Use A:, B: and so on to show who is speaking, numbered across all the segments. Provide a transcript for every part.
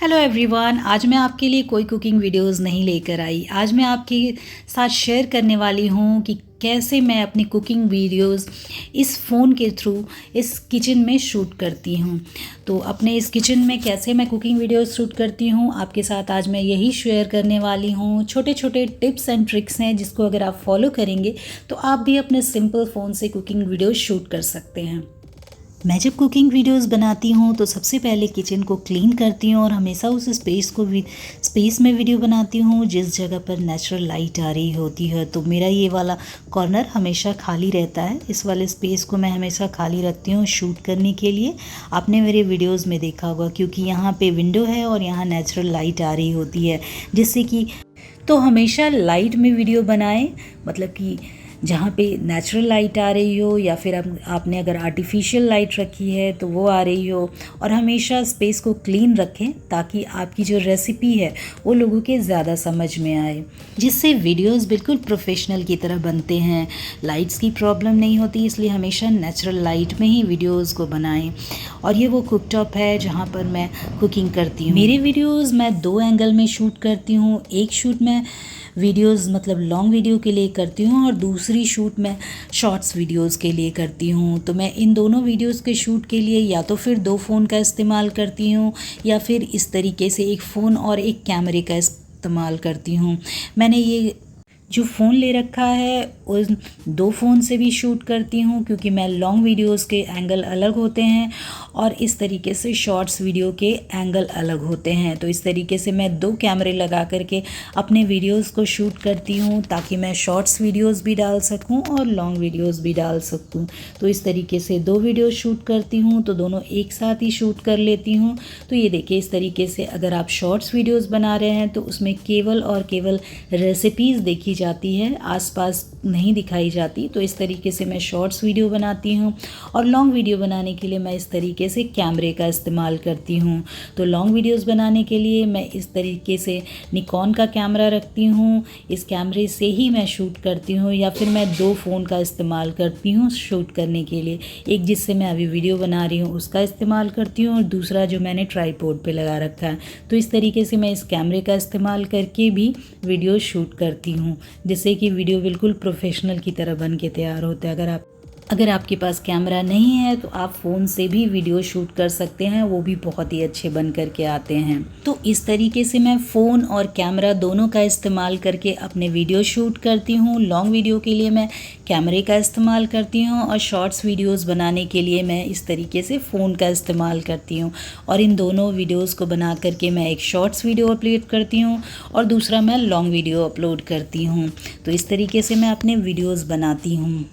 A: Hello everyone, आज मैं आपके लिए कोई कुकिंग वीडियोस नहीं लेकर आई। आज मैं आपके साथ शेयर करने वाली हूँ कि कैसे मैं अपनी कुकिंग वीडियोस इस फ़ोन के थ्रू इस किचन में शूट करती हूँ। तो अपने इस किचन में कैसे मैं कुकिंग वीडियोस शूट करती हूँ आपके साथ आज मैं यही शेयर करने वाली हूँ। छोटे छोटे टिप्स एंड ट्रिक्स हैं जिसको अगर आप फॉलो करेंगे तो आप भी अपने सिंपल फ़ोन से कुकिंग वीडियोस शूट कर सकते हैं। मैं जब कुकिंग वीडियोस बनाती हूँ तो सबसे पहले किचन को क्लीन करती हूँ और हमेशा उस स्पेस में वीडियो बनाती हूँ जिस जगह पर नेचुरल लाइट आ रही होती है। तो मेरा ये वाला कॉर्नर हमेशा खाली रहता है। इस वाले स्पेस को मैं हमेशा खाली रखती हूँ शूट करने के लिए। आपने मेरे वीडियोज़ में देखा होगा क्योंकि यहाँ पे विंडो है और यहाँ नेचुरल लाइट आ रही होती है जिससे कि तो हमेशा लाइट में वीडियो बनाएं, मतलब कि जहाँ पे नेचुरल लाइट आ रही हो या फिर आपने अगर आर्टिफिशियल लाइट रखी है तो वो आ रही हो। और हमेशा स्पेस को क्लीन रखें ताकि आपकी जो रेसिपी है वो लोगों के ज़्यादा समझ में आए, जिससे वीडियोस बिल्कुल प्रोफेशनल की तरह बनते हैं। लाइट्स की प्रॉब्लम नहीं होती, इसलिए हमेशा नेचुरल लाइट में ही वीडियोज़ को बनाएं। और ये वो कुकटॉप है जहाँ पर मैं कुकिंग करती हूँ। मेरे वीडियोज़ मैं 2 एंगल में शूट करती हूँ। एक शूट मैं वीडियोस मतलब लॉन्ग वीडियो के लिए करती हूँ और दूसरी शूट मैं शॉर्ट्स वीडियोस के लिए करती हूँ। तो मैं इन दोनों वीडियोस के शूट के लिए या तो फिर 2 फ़ोन का इस्तेमाल करती हूँ या फिर इस तरीके से एक फ़ोन और एक कैमरे का इस्तेमाल करती हूँ। मैंने ये जो फ़ोन ले रखा है उन 2 फ़ोन से भी शूट करती हूँ क्योंकि मैं लॉन्ग वीडियोस के एंगल अलग होते हैं और इस तरीके से शॉर्ट्स वीडियो के एंगल अलग होते हैं। तो इस तरीके से मैं 2 कैमरे लगा करके अपने वीडियोस को शूट करती हूँ ताकि मैं शॉर्ट्स वीडियोस भी डाल सकूँ और लॉन्ग वीडियोस भी डाल सकूँ। तो इस तरीके से 2 वीडियो शूट करती हूँ तो दोनों एक साथ ही शूट कर लेती हूँ। तो ये देखिए, इस तरीके से अगर आप शॉर्ट्स वीडियोज़ बना रहे हैं तो उसमें केवल और केवल रेसिपीज़ देखी जाती है, आसपास नहीं दिखाई जाती। तो इस तरीके से मैं शॉर्ट्स वीडियो बनाती हूँ और लॉन्ग वीडियो बनाने के लिए मैं इस तरीके से कैमरे का इस्तेमाल करती हूँ। तो लॉन्ग वीडियोस बनाने के लिए मैं इस तरीके से निकॉन का कैमरा रखती हूँ। इस कैमरे से ही मैं शूट करती हूँ या फिर मैं 2 फ़ोन का इस्तेमाल करती हूँ शूट करने के लिए। एक जिससे मैं अभी वीडियो बना रही हूँ उसका इस्तेमाल करती हूँ और दूसरा जो मैंने ट्राईपोड पे लगा रखा है। तो इस तरीके से मैं इस कैमरे का इस्तेमाल करके भी वीडियो शूट करती हूँ जिससे कि वीडियो बिल्कुल प्रोफेशनल की तरह बन के तैयार होता है। अगर आपके पास कैमरा नहीं है तो आप फ़ोन से भी वीडियो शूट कर सकते हैं, वो भी बहुत ही अच्छे बन कर के आते हैं। तो इस तरीके से मैं फ़ोन और कैमरा दोनों का इस्तेमाल करके अपने वीडियो शूट करती हूँ। लॉन्ग वीडियो के लिए मैं कैमरे का इस्तेमाल करती हूँ और शॉर्ट्स वीडियोस बनाने के लिए मैं इस तरीके से फ़ोन का इस्तेमाल करती हूँ। और इन दोनों वीडियोस को बना करके मैं एक शॉर्ट्स वीडियो अपलोड करती हूँ और दूसरा मैं लॉन्ग वीडियो अपलोड करती हूँ। तो इस तरीके से मैं अपने वीडियोज़ बनाती हूँ।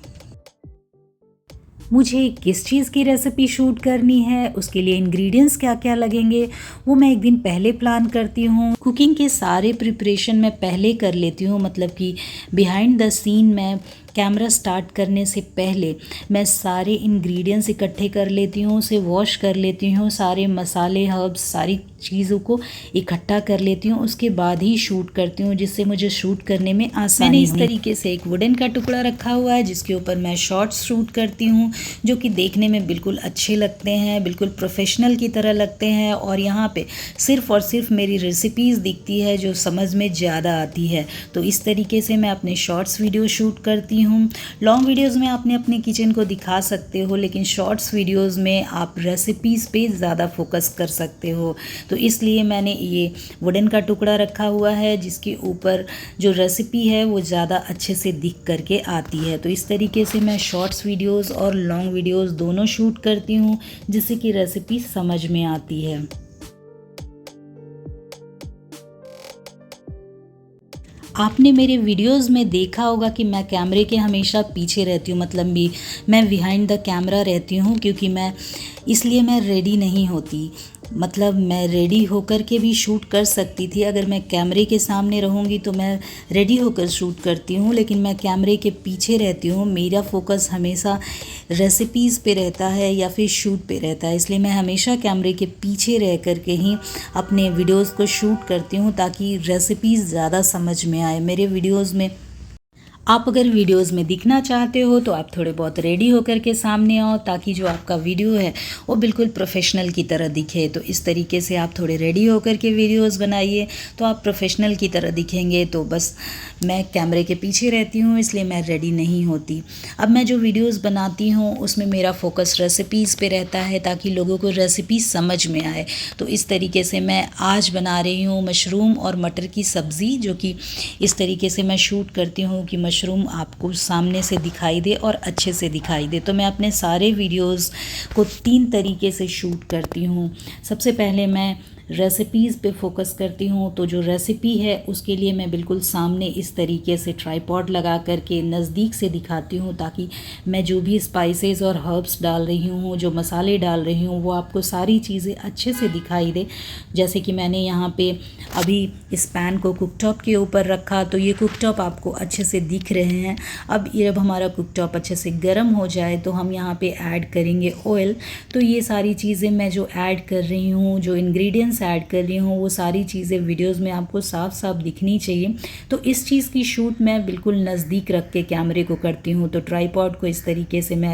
A: मुझे किस चीज़ की रेसिपी शूट करनी है, उसके लिए इंग्रेडिएंट्स क्या क्या लगेंगे, वो मैं एक दिन पहले प्लान करती हूँ। कुकिंग के सारे प्रिपरेशन मैं पहले कर लेती हूँ, मतलब कि बिहाइंड द सीन मैं कैमरा स्टार्ट करने से पहले मैं सारे इंग्रेडिएंट्स इकट्ठे कर लेती हूँ, उसे वॉश कर लेती हूँ, सारे मसाले हर्ब्स सारी चीज़ों को इकट्ठा कर लेती हूँ, उसके बाद ही शूट करती हूँ जिससे मुझे शूट करने में आसानी। मैंने इस तरीके से एक वुडन का टुकड़ा रखा हुआ है जिसके ऊपर मैं शॉर्ट्स शूट करती हूँ जो कि देखने में बिल्कुल अच्छे लगते हैं, बिल्कुल प्रोफेशनल की तरह लगते हैं। और यहाँ पे सिर्फ़ और सिर्फ मेरी रेसिपीज़ दिखती है जो समझ में ज़्यादा आती है। तो इस तरीके से मैं अपने शॉर्ट्स वीडियो शूट करती हूँ। लॉन्ग वीडियोज़ में आपने अपने किचन को दिखा सकते हो, लेकिन शॉर्ट्स वीडियोज़ में आप रेसिपीज़ पे ज़्यादा फोकस कर सकते हो। तो इसलिए मैंने ये वुडन का टुकड़ा रखा हुआ है जिसके ऊपर जो रेसिपी है वो ज़्यादा अच्छे से दिख करके आती है। तो इस तरीके से मैं शॉर्ट्स वीडियोस और लॉन्ग वीडियोस दोनों शूट करती हूँ जिससे कि रेसिपी समझ में आती है। आपने मेरे वीडियोस में देखा होगा कि मैं कैमरे के हमेशा पीछे रहती हूँ, मतलब मैं बिहाइंड द कैमरा रहती हूँ क्योंकि इसलिए मैं रेडी नहीं होती। मतलब मैं रेडी होकर के भी शूट कर सकती थी, अगर मैं कैमरे के सामने रहूँगी तो मैं रेडी होकर शूट करती हूँ, लेकिन मैं कैमरे के पीछे रहती हूँ। मेरा फोकस हमेशा रेसिपीज़ पे रहता है या फिर शूट पे रहता है, इसलिए मैं हमेशा कैमरे के पीछे रह कर के ही अपने वीडियोज़ को शूट करती हूँ ताकि रेसिपीज़ ज़्यादा समझ में आए। मेरे वीडियोज़ में आप अगर वीडियोस में दिखना चाहते हो तो आप थोड़े बहुत रेडी होकर के सामने आओ, ताकि जो आपका वीडियो है वो बिल्कुल प्रोफेशनल की तरह दिखे। तो इस तरीके से आप थोड़े रेडी होकर के वीडियोस बनाइए तो आप प्रोफेशनल की तरह दिखेंगे। तो बस मैं कैमरे के पीछे रहती हूँ, इसलिए मैं रेडी नहीं होती। अब मैं जो वीडियोस बनाती हूँ उसमें मेरा फोकस रेसिपीज़ पे रहता है, ताकि लोगों को रेसिपी समझ में आए। तो इस तरीके से मैं आज बना रही हूँ मशरूम और मटर की सब्ज़ी, जो कि इस तरीके से मैं शूट करती हूँ कि मशरूम आपको सामने से दिखाई दे और अच्छे से दिखाई दे। तो मैं अपने सारे वीडियोस को 3 तरीके से शूट करती हूँ। सबसे पहले मैं रेसिपीज़ पे फोकस करती हूँ। तो जो रेसिपी है उसके लिए मैं बिल्कुल सामने इस तरीके से ट्राइपॉड लगा करके नज़दीक से दिखाती हूँ, ताकि मैं जो भी स्पाइसेस और हर्ब्स डाल रही हूँ, जो मसाले डाल रही हूँ, वो आपको सारी चीज़ें अच्छे से दिखाई दे। जैसे कि मैंने यहाँ पे अभी इस पैन को कुकटॉप के ऊपर रखा, तो ये कुकटॉप आपको अच्छे से दिख रहे हैं। अब ये जब हमारा कुकटॉप अच्छे से गर्म हो जाए तो हम यहाँ पे ऐड करेंगे ऑयल। तो ये सारी चीज़ें मैं जो ऐड कर रही हूँ, जो इंग्रेडिएंट्स ऐड कर रही हूँ, वो सारी चीज़ें वीडियोस में आपको साफ साफ दिखनी चाहिए। तो इस चीज़ की शूट मैं बिल्कुल नज़दीक रख के कैमरे को करती हूँ। तो ट्राइपॉड को इस तरीके से मैं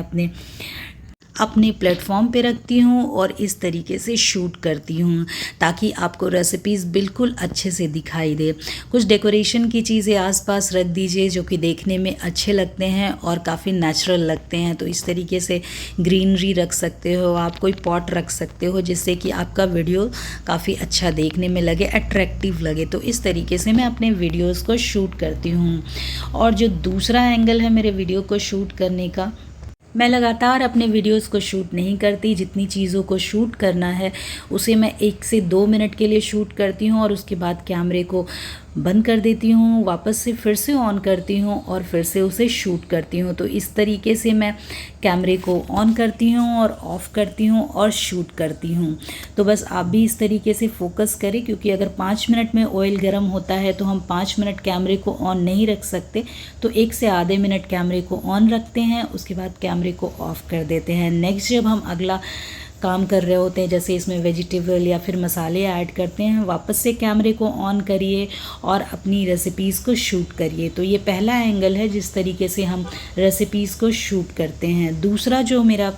A: अपने प्लेटफॉर्म पे रखती हूँ और इस तरीके से शूट करती हूँ, ताकि आपको रेसिपीज़ बिल्कुल अच्छे से दिखाई दे। कुछ डेकोरेशन की चीज़ें आसपास रख दीजिए जो कि देखने में अच्छे लगते हैं और काफ़ी नेचुरल लगते हैं। तो इस तरीके से ग्रीनरी रख सकते हो आप, कोई पॉट रख सकते हो, जिससे कि आपका वीडियो काफ़ी अच्छा देखने में लगे, अट्रैक्टिव लगे। तो इस तरीके से मैं अपने वीडियोज़ को शूट करती हूँ। और जो दूसरा एंगल है मेरे वीडियो को शूट करने का, मैं लगातार अपने वीडियोस को शूट नहीं करती। जितनी चीज़ों को शूट करना है उसे मैं 1 से 2 मिनट के लिए शूट करती हूँ और उसके बाद कैमरे को बंद कर देती हूँ, वापस से फिर से ऑन करती हूँ और फिर से उसे शूट करती हूँ। तो इस तरीके से मैं कैमरे को ऑन करती हूँ और ऑफ़ करती हूँ और शूट करती हूँ। तो बस आप भी इस तरीके से फोकस करें, क्योंकि अगर 5 मिनट में ऑयल गर्म होता है तो हम 5 मिनट कैमरे को ऑन नहीं रख सकते। तो 1 से आधे मिनट कैमरे को ऑन रखते हैं, उसके बाद कैमरे को ऑफ़ कर देते हैं। नेक्स्ट जब हम अगला काम कर रहे होते हैं, जैसे इसमें वेजिटेबल या फिर मसाले ऐड करते हैं, वापस से कैमरे को ऑन करिए और अपनी रेसिपीज़ को शूट करिए। तो ये पहला एंगल है जिस तरीके से हम रेसिपीज़ को शूट करते हैं। दूसरा जो मेरा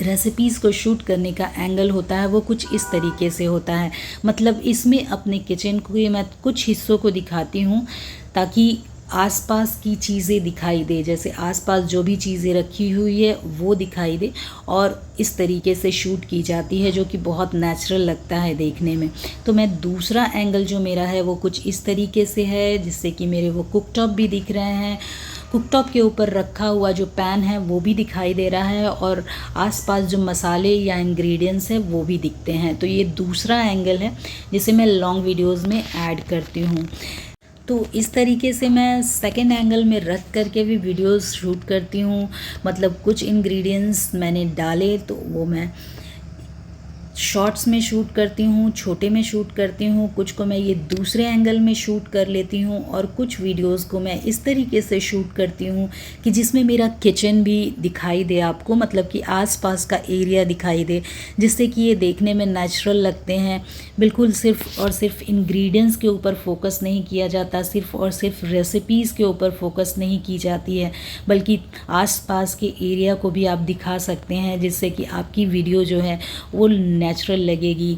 A: रेसिपीज़ को शूट करने का एंगल होता है वो कुछ इस तरीके से होता है। मतलब इसमें अपने किचन को मैं कुछ हिस्सों को दिखाती हूँ, ताकि आसपास की चीज़ें दिखाई दे। जैसे आसपास जो भी चीज़ें रखी हुई है वो दिखाई दे, और इस तरीके से शूट की जाती है, जो कि बहुत नेचुरल लगता है देखने में। तो मैं दूसरा एंगल जो मेरा है वो कुछ इस तरीके से है, जिससे कि मेरे वो कुकटॉप भी दिख रहे हैं, कुकटॉप के ऊपर रखा हुआ जो पैन है वो भी दिखाई दे रहा है, और आसपास जो मसाले या इंग्रेडिएंट्स हैं वो भी दिखते हैं। तो ये दूसरा एंगल है जिसे मैं लॉन्ग वीडियोस में ऐड करती हूँ। तो इस तरीके से मैं सेकेंड एंगल में रख करके भी वीडियोस शूट करती हूँ। मतलब कुछ इंग्रेडिएंट्स मैंने डाले तो वो मैं शॉर्ट्स में शूट करती हूँ, छोटे में शूट करती हूँ, कुछ को मैं ये दूसरे एंगल में शूट कर लेती हूँ, और कुछ वीडियोस को मैं इस तरीके से शूट करती हूँ कि जिसमें मेरा किचन भी दिखाई दे आपको, मतलब कि आसपास का एरिया दिखाई दे, जिससे कि ये देखने में नेचुरल लगते हैं। बिल्कुल सिर्फ और सिर्फ इंग्रेडिएंट्स के ऊपर फोकस नहीं किया जाता, सिर्फ और सिर्फ रेसिपीज़ के ऊपर फोकस नहीं की जाती है, बल्कि आसपास के एरिया को भी आप दिखा सकते हैं, जिससे कि आपकी वीडियो जो है वो नेचुरल लगेगी,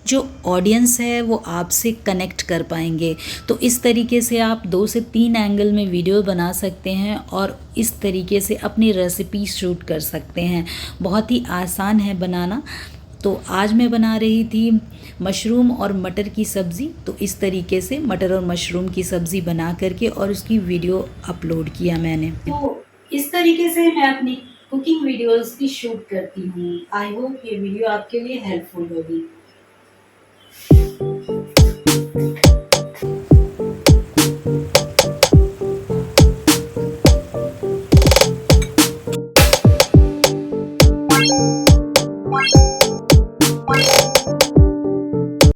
A: जो ऑडियंस है वो आपसे कनेक्ट कर पाएंगे। तो इस तरीके से आप 2 से 3 एंगल में वीडियो बना सकते हैं और इस तरीके से अपनी रेसिपी शूट कर सकते हैं। बहुत ही आसान है बनाना। तो आज मैं बना रही थी मशरूम और मटर की सब्ज़ी। तो इस तरीके से मटर और मशरूम की सब्ज़ी बना करके और उसकी वीडियो अपलोड किया मैंने। तो इस तरीके से मैं अपनी कुकिंग वीडियोस की शूट करती हूँ। आई होप ये वीडियो आपके लिए हेल्पफुल होगी।